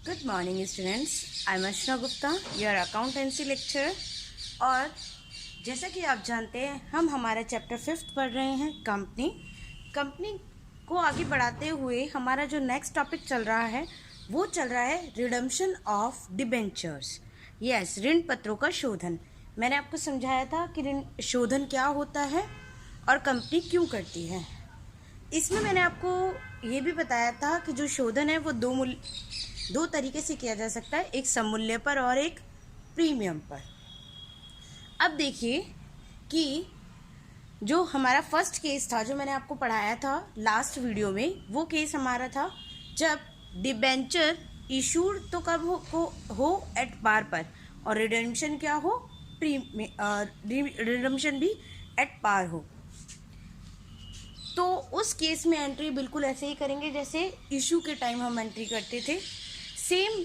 Good morning students, I am Archana Gupta, your accountancy lecturer. और जैसा कि आप जानते हैं, हम हमारा चैप्टर 5 पढ़ रहे हैं कंपनी को आगे बढ़ाते हुए हमारा जो नेक्स्ट टॉपिक चल रहा है वो चल रहा है रिडम्पशन ऑफ डिबेंचर्स। यस, ऋण पत्रों का शोधन। मैंने आपको समझाया था कि ऋण शोधन क्या होता है और कंपनी क्यों करती है। इसमें मैंने आपको ये भी बताया था कि जो शोधन है वो दो तरीके से किया जा सकता है, एक सममूल्य पर और एक प्रीमियम पर। अब देखिए कि जो हमारा फर्स्ट केस था, जो मैंने आपको पढ़ाया था लास्ट वीडियो में, वो केस हमारा था जब डिबेंचर इशूड तो कब हो एट पार पर और रिडेम्पशन क्या हो, रिडेम्पशन भी एट पार हो। तो उस केस में एंट्री बिल्कुल ऐसे ही करेंगे जैसे इशू के टाइम हम एंट्री करते थे। सेम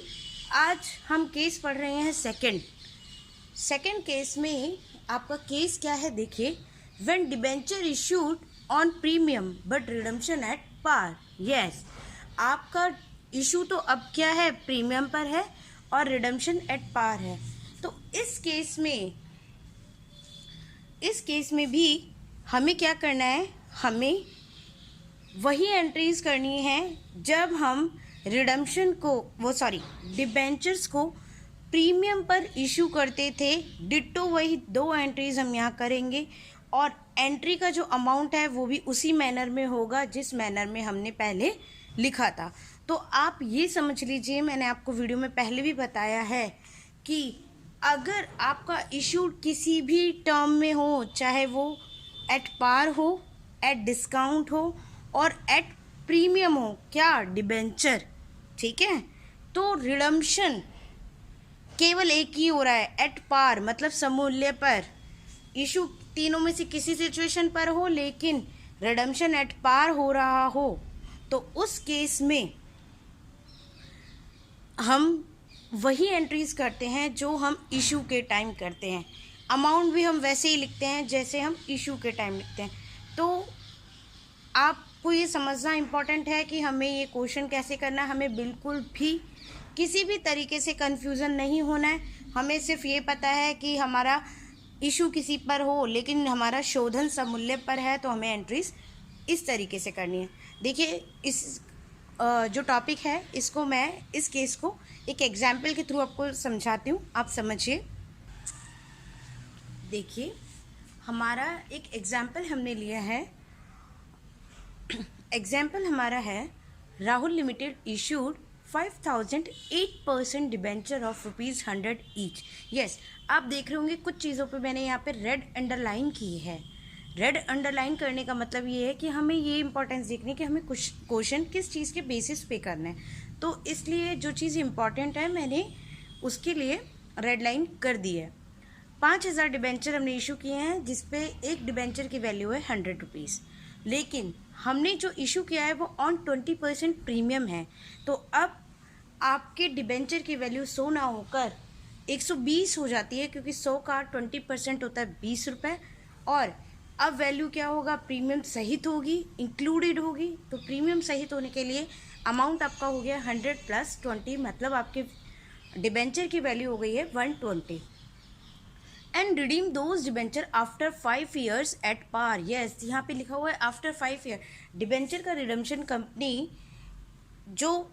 आज हम केस पढ़ रहे हैं सेकंड केस में आपका केस क्या है, देखिए। When debenture issued on premium but redemption at par. Yes, आपका इशू तो अब क्या है, प्रीमियम पर है और रिडम्पशन एट पार है। तो इस केस में भी हमें क्या करना है, हमें वही एंट्रीज करनी है जब हम डिबेंचर्स को प्रीमियम पर इशू करते थे। डिट्टो वही दो एंट्रीज हम यहाँ करेंगे और एंट्री का जो अमाउंट है वो भी उसी मैनर में होगा जिस मैनर में हमने पहले लिखा था। तो आप ये समझ लीजिए, मैंने आपको वीडियो में पहले भी बताया है कि अगर आपका इशू किसी भी टर्म में हो, चाहे वो एट पार हो, एट डिस्काउंट हो और एट प्रीमियम हो, क्या, डिबेंचर, ठीक है, तो रिडम्पशन केवल एक ही हो रहा है, एट पार मतलब सममूल्य पर। इशू तीनों में से किसी सिचुएशन पर हो लेकिन रिडम्पशन एट पार हो रहा हो, तो उस केस में हम वही एंट्रीज करते हैं जो हम इशू के टाइम करते हैं। अमाउंट भी हम वैसे ही लिखते हैं जैसे हम इशू के टाइम लिखते हैं। तो आपको ये समझना इम्पॉर्टेंट है कि हमें ये क्वेश्चन कैसे करना है। हमें बिल्कुल भी किसी भी तरीके से कन्फ्यूज़न नहीं होना है। हमें सिर्फ ये पता है कि हमारा इशू किसी पर हो लेकिन हमारा शोधन सममूल्य पर है, तो हमें एंट्रीज इस तरीके से करनी है। देखिए, इस जो टॉपिक है इसको मैं इस केस को एक एग्जाम्पल के थ्रू आपको समझाती हूँ, आप समझिए। देखिए, हमारा एक एग्जाम्पल हमने लिया है। एग्जाम्पल हमारा है, Rahul limited issued 5008% debenture of ₹100 each. Yes, आप देख रहे होंगे कुछ चीज़ों पे मैंने यहाँ पे रेड अंडरलाइन की है। रेड अंडरलाइन करने का मतलब ये है कि हमें ये इंपॉर्टेंस देखनी है कि हमें कुछ क्वेश्चन किस चीज़ के बेसिस पे करना है। तो इसलिए जो चीज़ इम्पॉर्टेंट है मैंने उसके लिए रेड लाइन कर दी है। 5000 डिबेंचर हमने इशू किए हैं जिसपे एक डिबेंचर की वैल्यू है ₹100, लेकिन हमने जो इशू किया है वो ऑन 20% प्रीमियम है। तो अब आपके डिबेंचर की वैल्यू 100 ना होकर 120 हो जाती है, क्योंकि 100 का 20% होता है 20 रुपये। और अब वैल्यू क्या होगा, प्रीमियम सहित होगी, इंक्लूडेड होगी। तो प्रीमियम सहित होने के लिए अमाउंट आपका हो गया 100 + 20, मतलब आपके डिबेंचर की वैल्यू हो गई है 120। And redeem those debenture after 5 years at par. Yes, यहाँ पे लिखा हुआ है आफ्टर 5 year। डिबेंचर का रिडम्पशन कंपनी जो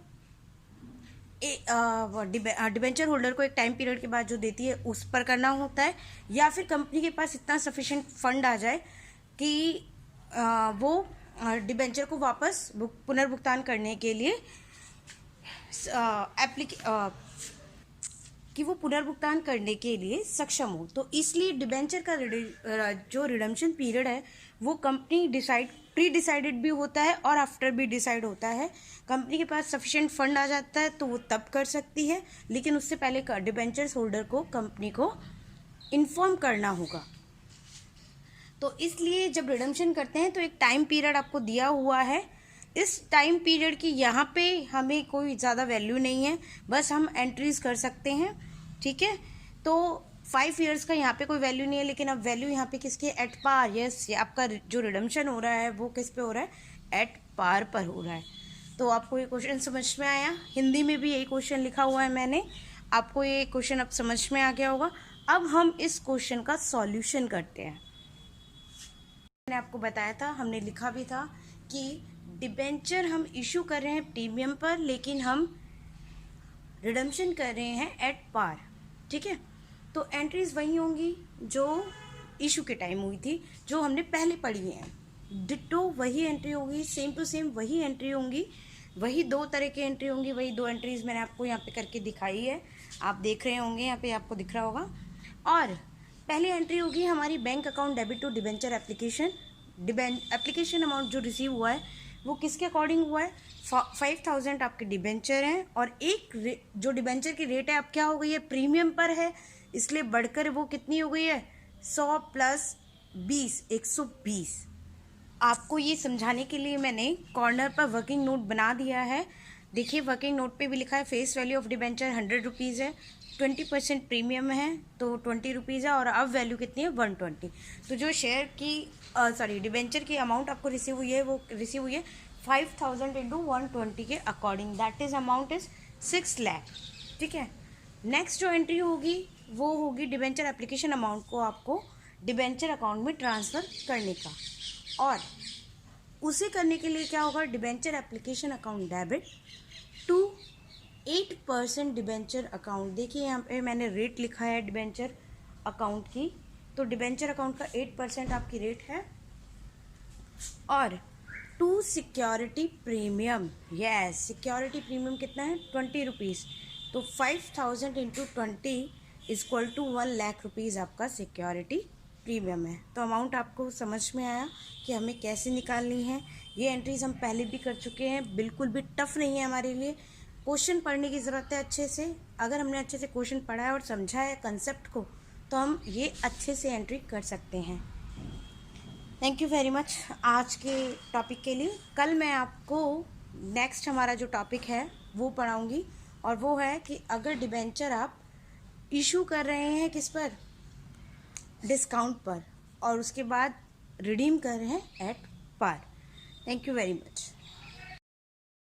डिबेंचर होल्डर को एक टाइम पीरियड के बाद जो देती है उस पर करना होता है, या फिर कंपनी के पास इतना सफिशिएंट फंड आ जाए कि वो डिबेंचर को वापस पुनर्भुगतान करने के लिए कि वो पुनर्भुगतान करने के लिए सक्षम हो। तो इसलिए डिबेंचर का जो रिडम्पशन पीरियड है वो कंपनी प्री डिसाइडेड भी होता है और आफ्टर भी डिसाइड होता है। कंपनी के पास सफिशिएंट फंड आ जाता है तो वो तब कर सकती है, लेकिन उससे पहले डिबेंचर्स होल्डर को कंपनी को इन्फॉर्म करना होगा। तो इसलिए जब रिडम्पशन करते हैं तो एक टाइम पीरियड आपको दिया हुआ है। इस टाइम पीरियड की यहाँ पे हमें कोई ज़्यादा वैल्यू नहीं है, बस हम एंट्रीज कर सकते हैं, ठीक है। तो 5 years का यहाँ पे कोई वैल्यू नहीं है, लेकिन अब वैल्यू यहाँ पे किसकी, एट पार। यस, आपका जो रिडम्पशन हो रहा है वो किस पे हो रहा है, एट पार पर हो रहा है। तो आपको ये क्वेश्चन समझ में आया? हिंदी में भी यही क्वेश्चन लिखा हुआ है मैंने, आपको ये क्वेश्चन अब समझ में आ गया होगा। अब हम इस क्वेश्चन का सॉल्यूशन करते हैं। मैंने आपको बताया था, हमने लिखा भी था कि डिबेंचर हम इशू कर रहे हैं प्रीमियम पर, लेकिन हम रिडम्पशन कर रहे हैं एट पार। ठीक है, तो एंट्रीज वही होंगी जो इशू के टाइम हुई थी, जो हमने पहले पढ़ी हैं। डिट्टो वही एंट्री होगी, सेम टू सेम वही एंट्री होंगी, वही दो तरह की एंट्री होंगी, वही दो एंट्रीज मैंने आपको यहाँ पे करके दिखाई है, आप देख रहे होंगे, यहाँ पे आपको दिख रहा होगा। और पहली एंट्री होगी हमारी bank account debit to debenture application. Application amount जो रिसीव हुआ है वो किसके अकॉर्डिंग हुआ है? 5000 आपके डिबेंचर हैं, और एक जो डिबेंचर की रेट है अब क्या हो गई है? प्रीमियम पर है, इसलिए बढ़कर वो कितनी हो गई है? 100 प्लस 20, 120। आपको ये समझाने के लिए मैंने कॉर्नर पर वर्किंग नोट बना दिया है। देखिए वर्किंग नोट पे भी लिखा है face value of debenture 100 rupees है, 20% प्रीमियम है तो 20 रुपीज़ है, और अब वैल्यू कितनी है? 120। तो जो शेयर की डिबेंचर की अमाउंट आपको रिसीव हुई है वो रिसीव हुई है 5000 इंटू 120 के according, that is amount is 6 lakh. ठीक है, नेक्स्ट जो एंट्री होगी वो होगी डिबेंचर एप्लीकेशन अमाउंट को आपको डिबेंचर अकाउंट में ट्रांसफ़र करने का, और उसे करने के लिए क्या होगा? Debenture application account debit to 8% debenture account. देखिए यहाँ पे मैंने रेट लिखा है डिबेंचर अकाउंट की, तो डिबेंचर अकाउंट का 8% आपकी रेट है, और to security premium, yes security premium कितना है? 20 रुपीज़। तो 5000 into 20 equal to 1 lakh rupees आपका सिक्योरिटी प्रीमियम है। तो अमाउंट आपको समझ में आया कि हमें कैसे निकालनी है। ये एंट्रीज हम पहले भी कर चुके हैं, बिल्कुल भी टफ नहीं है हमारे लिए। क्वेश्चन पढ़ने की ज़रूरत है अच्छे से। अगर हमने अच्छे से क्वेश्चन पढ़ा है और समझा है कंसेप्ट को, तो हम ये अच्छे से एंट्री कर सकते हैं। थैंक यू वेरी मच आज के टॉपिक के लिए। कल मैं आपको नेक्स्ट हमारा जो टॉपिक है वो पढ़ाऊँगी, और वो है कि अगर डिबेंचर आप इशू कर रहे हैं किस पर? डिस्काउंट पर, और उसके बाद रिडीम कर रहे हैं at par. Thank you very much.